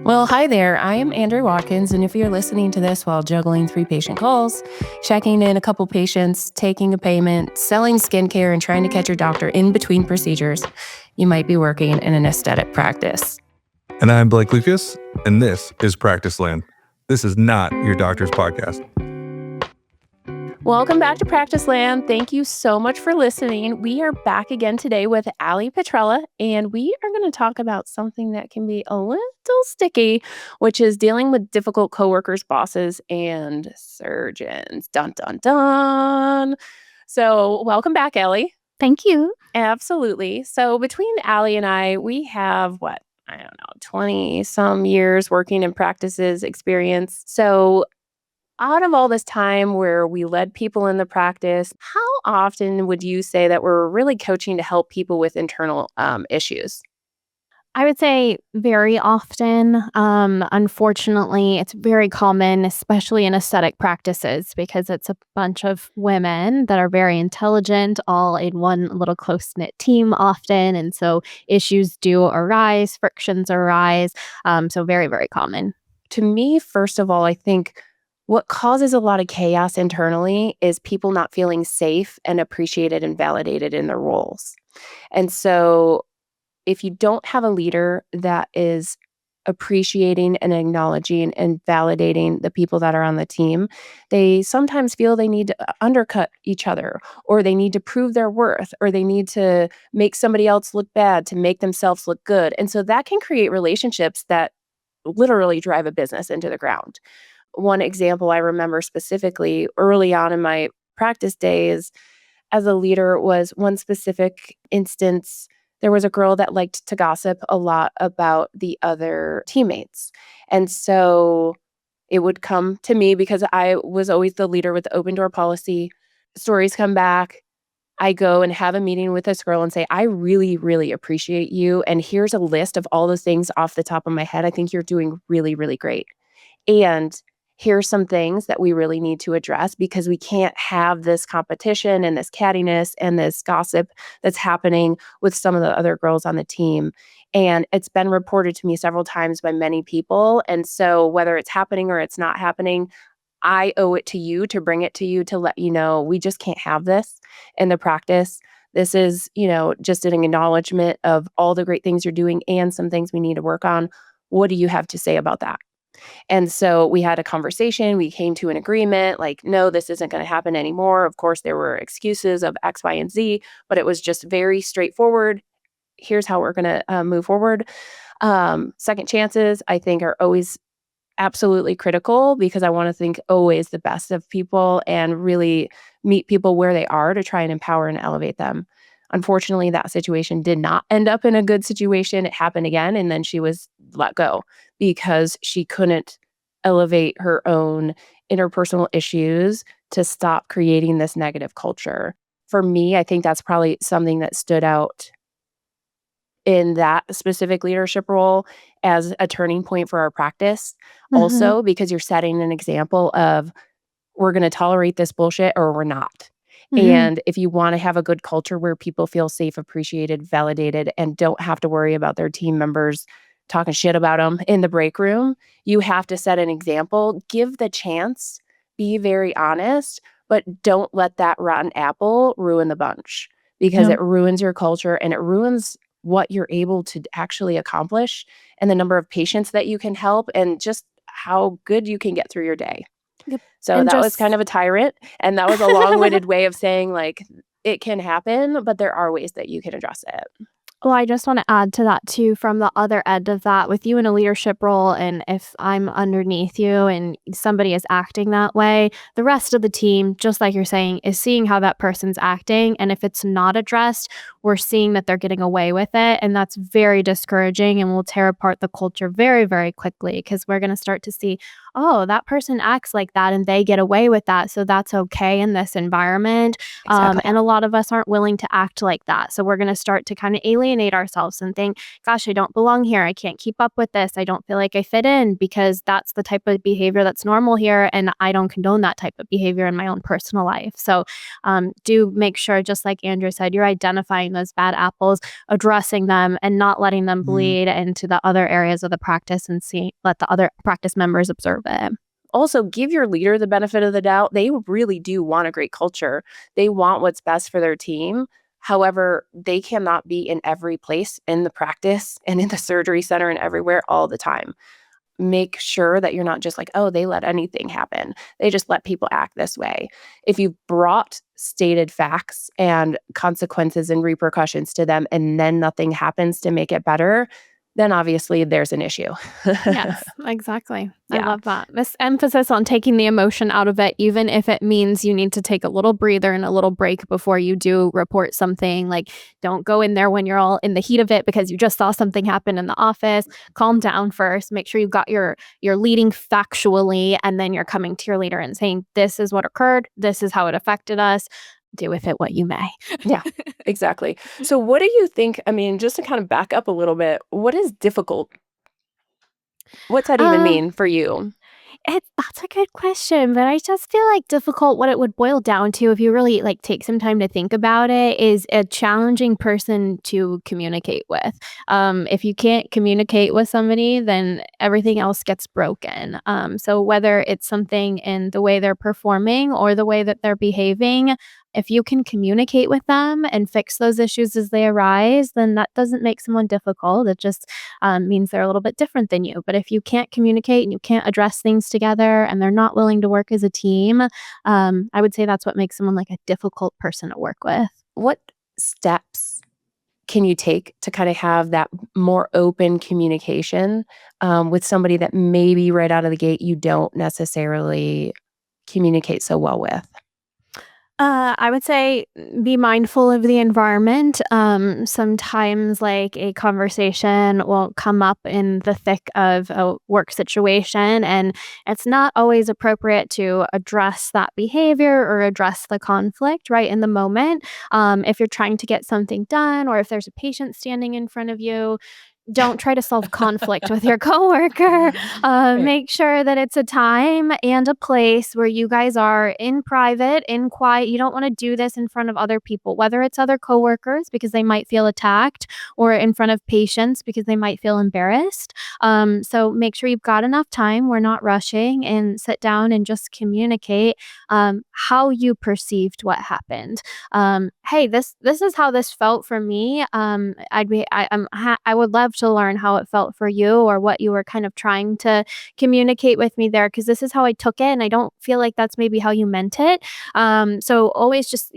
Well, hi there. I am Andrea Watkins, and if you're listening to this while juggling 3 patient calls, checking in a couple patients, taking a payment, selling skincare, and trying to catch your doctor in between procedures, you might be working in an aesthetic practice. And I'm Blake Lucas, and this is Practice Land. This is not your doctor's podcast. Welcome back to Practice Land. Thank you so much for listening. We are back again today with Allison Petriella, and we are going to talk about something that can be a little sticky, which is dealing with difficult coworkers, bosses, and surgeons. Dun, dun, dun. So welcome back, Allie. Thank you. Absolutely. So between Allie and I, we have 20 some years working in practices experience. So out of all this time where we led people in the practice, how often would you say that we're really coaching to help people with internal issues? I would say very often. Unfortunately, it's very common, especially in aesthetic practices, because it's a bunch of women that are very intelligent, all in one little close-knit team often. And so issues do arise, frictions arise. So very, very common. To me, first of all, I think what causes a lot of chaos internally is people not feeling safe and appreciated and validated in their roles. And so if you don't have a leader that is appreciating and acknowledging and validating the people that are on the team, they sometimes feel they need to undercut each other, or they need to prove their worth, or they need to make somebody else look bad to make themselves look good. And so that can create relationships that literally drive a business into the ground. One example I remember specifically early on in my practice days as a leader was one specific instance. There was a girl that liked to gossip a lot about the other teammates. And so it would come to me because I was always the leader with the open door policy. Stories come back. I go and have a meeting with this girl and say, I really, really appreciate you. And here's a list of all the things off the top of my head. I think you're doing really, really great. And here's some things that we really need to address, because we can't have this competition and this cattiness and this gossip that's happening with some of the other girls on the team. And it's been reported to me several times by many people. And so whether it's happening or it's not happening, I owe it to you to bring it to you to let you know we just can't have this in the practice. This is, just an acknowledgement of all the great things you're doing and some things we need to work on. What do you have to say about that? And so we had a conversation. We came to an agreement, like, no, this isn't going to happen anymore. Of course, there were excuses of X, Y, and Z, but it was just very straightforward. Here's how we're going to move forward. Second chances, I think, are always absolutely critical, because I want to think always the best of people and really meet people where they are to try and empower and elevate them. Unfortunately, that situation did not end up in a good situation. It happened again, and then she was let go because she couldn't elevate her own interpersonal issues to stop creating this negative culture. For me, I think that's probably something that stood out in that specific leadership role as a turning point for our practice. Also, because you're setting an example of, we're going to tolerate this bullshit or we're not. And if you want to have a good culture where people feel safe, appreciated, validated, and don't have to worry about their team members talking shit about them in the break room, you have to set an example. Give the chance, be very honest, but don't let that rotten apple ruin the bunch, because it ruins your culture and it ruins what you're able to actually accomplish and the number of patients that you can help and just how good you can get through your day. Yep. So and that was kind of a tyrant, and that was a long-winded way of saying, like, it can happen, but there are ways that you can address it. Well, I just want to add to that too, from the other end of that, with you in a leadership role, and if I'm underneath you and somebody is acting that way, the rest of the team, just like you're saying, is seeing how that person's acting. And if it's not addressed, we're seeing that they're getting away with it. And that's very discouraging and will tear apart the culture very, very quickly, because we're going to start to see, oh, that person acts like that and they get away with that, so that's okay in this environment. Exactly. And a lot of us aren't willing to act like that. So we're going to start to kind of alienate ourselves and think, gosh, I don't belong here. I can't keep up with this. I don't feel like I fit in because that's the type of behavior that's normal here. And I don't condone that type of behavior in my own personal life. So do make sure, just like Andrew said, you're identifying those bad apples, addressing them, and not letting them bleed into the other areas of the practice and let the other practice members observe it. Also, give your leader the benefit of the doubt. They really do want a great culture. They want what's best for their team. However, they cannot be in every place in the practice and in the surgery center and everywhere all the time. Make sure that you're not just like, oh, they let anything happen. They just let people act this way. If you've brought stated facts and consequences and repercussions to them and then nothing happens to make it better, then obviously there's an issue. Yes, exactly. I Yeah. love that. This emphasis on taking the emotion out of it, even if it means you need to take a little breather and a little break before you do report something. Like, don't go in there when you're all in the heat of it because you just saw something happen in the office. Calm down first. Make sure you've got your leading factually, and then you're coming to your leader and saying, this is what occurred. This is how it affected us. Do with it what you may. Yeah, exactly. So what do you think, I mean, just to kind of back up a little bit, what is difficult? What's that even Um, mean for you? That's a good question, but I just feel like difficult, what it would boil down to, if you really like take some time to think about it, is a challenging person to communicate with. If you can't communicate with somebody, then everything else gets broken. So whether it's something in the way they're performing or the way that they're behaving, if you can communicate with them and fix those issues as they arise, then that doesn't make someone difficult. It just means they're a little bit different than you. But if you can't communicate and you can't address things together and they're not willing to work as a team, I would say that's what makes someone like a difficult person to work with. What steps can you take to kind of have that more open communication with somebody that maybe right out of the gate you don't necessarily communicate so well with? I would say be mindful of the environment. Sometimes, like, a conversation will come up in the thick of a work situation, and it's not always appropriate to address that behavior or address the conflict right in the moment. If you're trying to get something done, or if there's a patient standing in front of you, don't try to solve conflict with your coworker. Right. Make sure that it's a time and a place where you guys are in private, in quiet. You don't want to do this in front of other people, whether it's other coworkers because they might feel attacked, or in front of patients because they might feel embarrassed. So make sure you've got enough time. We're not rushing, and sit down and just communicate how you perceived what happened. Hey, this is how this felt for me. I would love to learn how it felt for you, or what you were kind of trying to communicate with me there, because this is how I took it, and I don't feel like that's maybe how you meant it. So always just,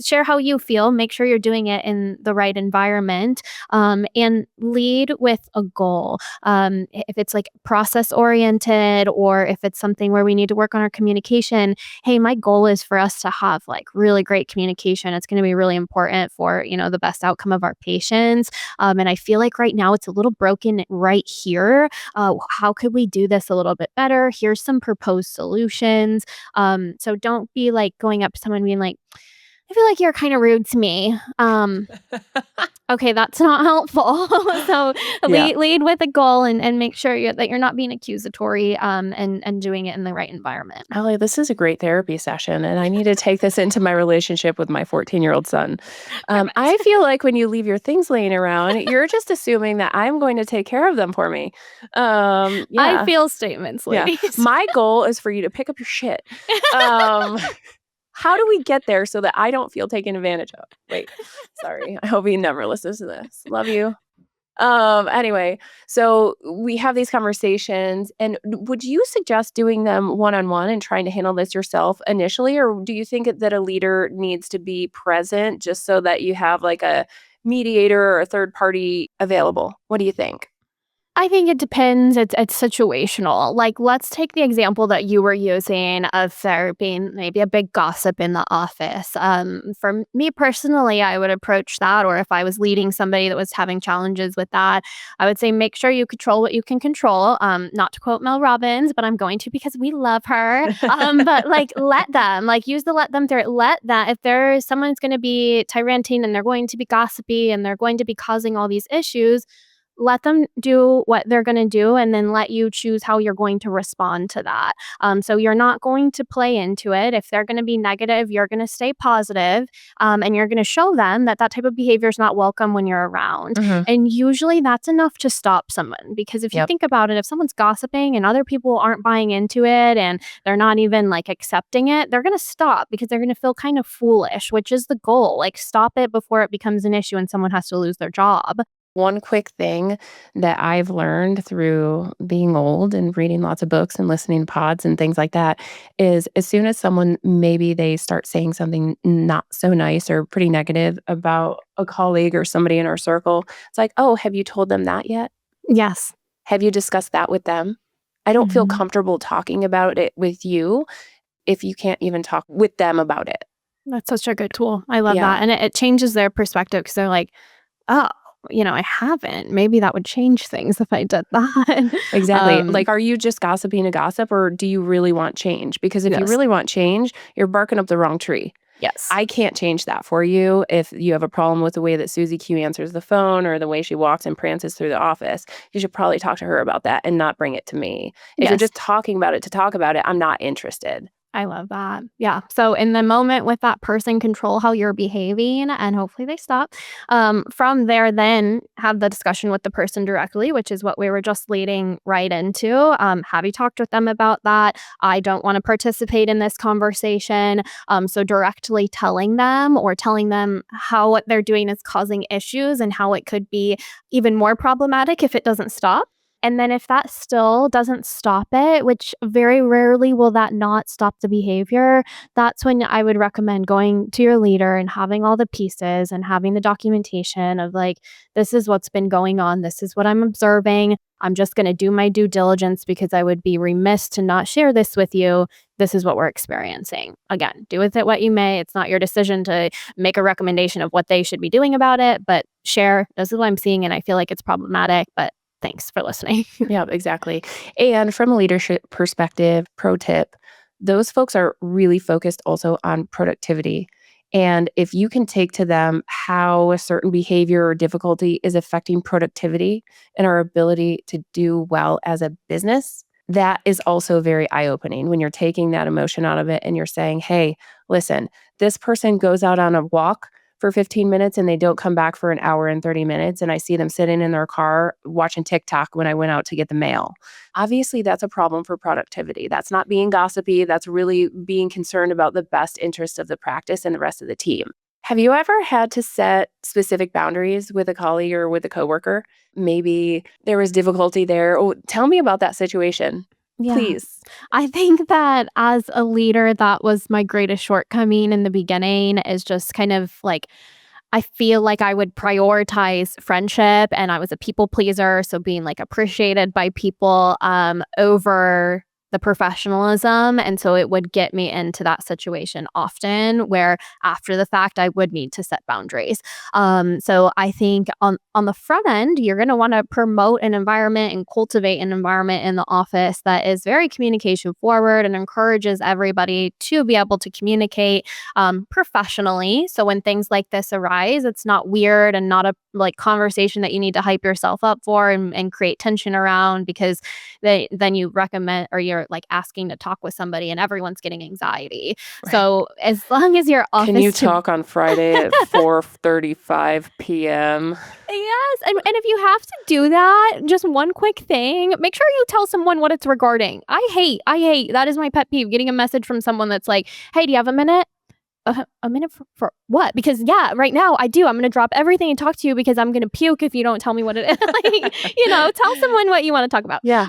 share how you feel. Make sure you're doing it in the right environment, and lead with a goal. If it's like process oriented, or if it's something where we need to work on our communication, hey, my goal is for us to have like really great communication. It's going to be really important for, the best outcome of our patients. And I feel like right now it's a little broken right here. How could we do this a little bit better? Here's some proposed solutions. So don't be like going up to someone being like, I feel like you're kind of rude to me. Okay, that's not helpful. So Yeah. lead with a goal, and make sure that you're not being accusatory, and doing it in the right environment. Allie, this is a great therapy session, and I need to take this into my relationship with my 14-year-old son. I Perfect. feel like when you leave your things laying around, you're just assuming that I'm going to take care of them for me. I Yeah, feel statements, yeah. ladies. My goal is for you to pick up your shit. Um, how do we get there so that I don't feel taken advantage of? Wait, sorry. I hope he never listens to this. Love you. Anyway, so we have these conversations, and would you suggest doing them one-on-one and trying to handle this yourself initially, or do you think that a leader needs to be present just so that you have like a mediator or a third party available? What do you think? I think it depends. It's situational. Like, let's take the example that you were using of there being maybe a big gossip in the office. For me personally, I would approach that, or if I was leading somebody that was having challenges with that, I would say make sure you control what you can control. Not to quote Mel Robbins, but I'm going to because we love her. But like, let them use the let them theory. Let that if there's someone's going to be tyranting and they're going to be gossipy and they're going to be causing all these issues, let them do what they're going to do and then let you choose how you're going to respond to that. So you're not going to play into it. If they're going to be negative, you're going to stay positive, and you're going to show them that that type of behavior is not welcome when you're around. And usually that's enough to stop someone, because if you think about it, if someone's gossiping and other people aren't buying into it and they're not even like accepting it, they're going to stop because they're going to feel kind of foolish, which is the goal. Like, stop it before it becomes an issue and someone has to lose their job. One quick thing that I've learned through being old and reading lots of books and listening to pods and things like that is, as soon as someone, maybe they start saying something not so nice or pretty negative about a colleague or somebody in our circle, it's like, oh, have you told them that yet? Yes. Have you discussed that with them? I don't feel comfortable talking about it with you if you can't even talk with them about it. That's such a good tool. I love that. And it changes their perspective, because they're like, oh, I haven't. Maybe that would change things if I did that. Exactly. Like, are you just gossiping to gossip, or do you really want change? Because if you really want change, you're barking up the wrong tree. Yes. I can't change that for you. If you have a problem with the way that Susie Q answers the phone or the way she walks and prances through the office, you should probably talk to her about that and not bring it to me. If you're just talking about it to talk about it, I'm not interested. I love that. Yeah. So in the moment with that person, control how you're behaving and hopefully they stop. From there, then have the discussion with the person directly, which is what we were just leading right into. Have you talked with them about that? I don't want to participate in this conversation. So directly telling them, or telling them how what they're doing is causing issues and how it could be even more problematic if it doesn't stop. And then if that still doesn't stop it, which very rarely will that not stop the behavior, that's when I would recommend going to your leader and having all the pieces and having the documentation of like, this is what's been going on. This is what I'm observing. I'm just going to do my due diligence because I would be remiss to not share this with you. This is what we're experiencing. Again, do with it what you may. It's not your decision to make a recommendation of what they should be doing about it, but share, this is what I'm seeing and I feel like it's problematic, but thanks for listening. Yeah, exactly. And from a leadership perspective, pro tip, those folks are really focused also on productivity. And if you can take to them how a certain behavior or difficulty is affecting productivity and our ability to do well as a business, that is also very eye-opening when you're taking that emotion out of it and you're saying, hey, listen, this person goes out on a walk for 15 minutes and they don't come back for an hour and 30 minutes. And I see them sitting in their car watching TikTok when I went out to get the mail. Obviously, that's a problem for productivity. That's not being gossipy. That's really being concerned about the best interest of the practice and the rest of the team. Have you ever had to set specific boundaries with a colleague or with a coworker? Maybe there was difficulty there. Oh, tell me about that situation. Yeah. Please. I think that as a leader, that was my greatest shortcoming in the beginning, is just kind of like, I feel like I would prioritize friendship and I was a people pleaser. So being like appreciated by people over the professionalism. And so it would get me into that situation often where after the fact, I would need to set boundaries. So I think on the front end, you're going to want to promote an environment and cultivate an environment in the office that is very communication forward and encourages everybody to be able to communicate professionally. So when things like this arise, it's not weird and not a like conversation that you need to hype yourself up for and create tension around, because then you recommend, or you're like asking to talk with somebody and everyone's getting anxiety. Right. So as long as your office... Can you talk on Friday at 4:35 p.m.? Yes. And if you have to do that, just one quick thing, make sure you tell someone what it's regarding. I hate, that is my pet peeve, getting a message from someone that's like, hey, do you have a minute? A minute for what? Because right now I do. I'm going to drop everything and talk to you because I'm going to puke if you don't tell me what it is. Like, tell someone what you want to talk about. Yeah.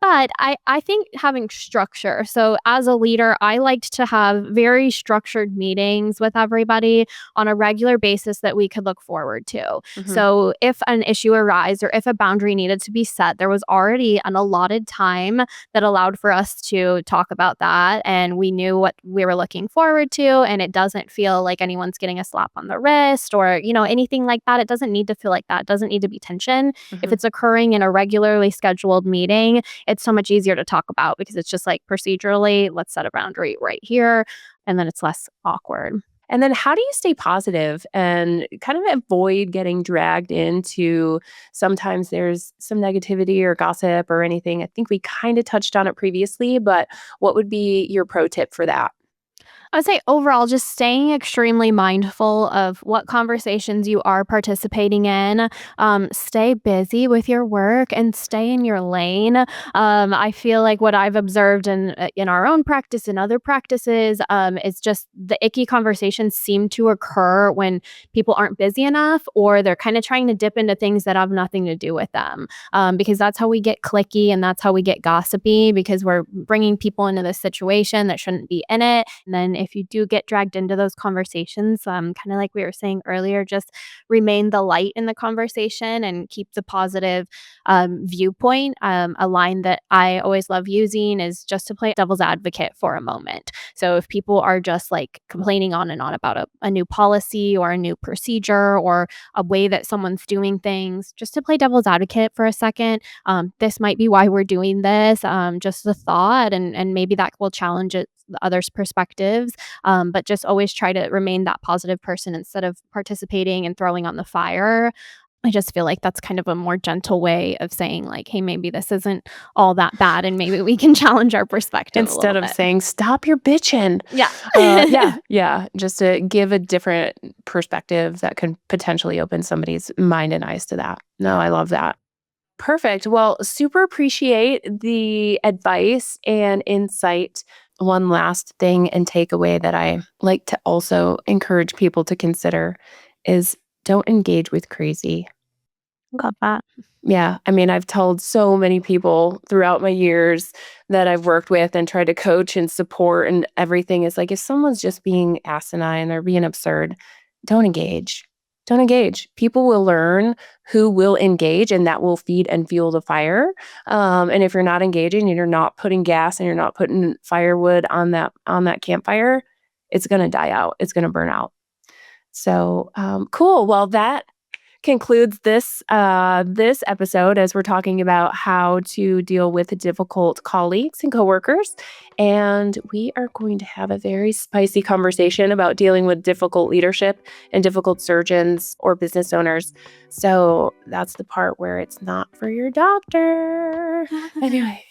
But I think having structure. So as a leader, I liked to have very structured meetings with everybody on a regular basis that we could look forward to. So if an issue arises or if a boundary needed to be set, there was already an allotted time that allowed for us to talk about that. And we knew what we were looking forward to. And it doesn't feel like anyone's getting a slap on the wrist or, anything like that. It doesn't need to feel like that. It doesn't need to be tension. If it's occurring in a regularly scheduled meeting, it's so much easier to talk about because it's just like procedurally, let's set a boundary right here. And then it's less awkward. And then how do you stay positive and kind of avoid getting dragged into sometimes there's some negativity or gossip or anything? I think we kind of touched on it previously, but what would be your pro tip for that? I would say overall, just staying extremely mindful of what conversations you are participating in. Stay busy with your work and stay in your lane. I feel like what I've observed in our own practice and other practices is just the icky conversations seem to occur when people aren't busy enough or they're kind of trying to dip into things that have nothing to do with them. Because that's how we get cliquey and that's how we get gossipy because we're bringing people into this situation that shouldn't be in it. And then if you do get dragged into those conversations, kind of like we were saying earlier, just remain the light in the conversation and keep the positive viewpoint. A line that I always love using is just to play devil's advocate for a moment. So if people are just like complaining on and on about a new policy or a new procedure or a way that someone's doing things, just to play devil's advocate for a second. This might be why we're doing this. Just a thought, and maybe that will challenge it others' perspectives, but just always try to remain that positive person instead of participating and throwing on the fire. I just feel like that's kind of a more gentle way of saying like, hey, maybe this isn't all that bad and maybe we can challenge our perspective Instead a of little bit. saying, stop your bitching. Yeah. Yeah. Just to give a different perspective that can potentially open somebody's mind and eyes to that. No, I love that. Perfect. Well, super appreciate the advice and insight. One last thing and takeaway that I like to also encourage people to consider is don't engage with crazy. Love that. Yeah. I mean, I've told so many people throughout my years that I've worked with and tried to coach and support and everything is like, if someone's just being asinine or being absurd, don't engage. Don't engage. People will learn who will engage and that will feed and fuel the fire. And if you're not engaging and you're not putting gas and you're not putting firewood on that campfire, it's going to die out. It's going to burn out. So cool. Well, that concludes this episode as we're talking about how to deal with difficult colleagues and coworkers. And we are going to have a very spicy conversation about dealing with difficult leadership and difficult surgeons or business owners. So that's the part where it's not for your doctor. Anyway,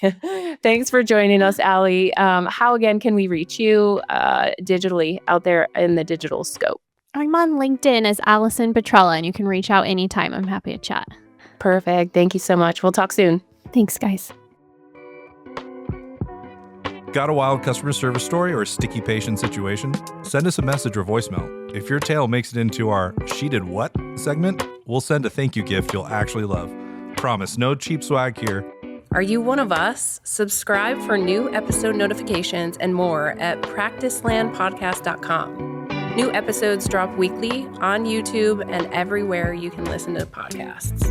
thanks for joining us, Alli. How again can we reach you digitally out there in the digital scope? I'm on LinkedIn as Allison Petriella, and you can reach out anytime. I'm happy to chat. Perfect. Thank you so much. We'll talk soon. Thanks, guys. Got a wild customer service story or a sticky patient situation? Send us a message or voicemail. If your tale makes it into our She Did What segment, we'll send a thank you gift you'll actually love. Promise, no cheap swag here. Are you one of us? Subscribe for new episode notifications and more at practicelandpodcast.com. New episodes drop weekly on YouTube and everywhere you can listen to podcasts.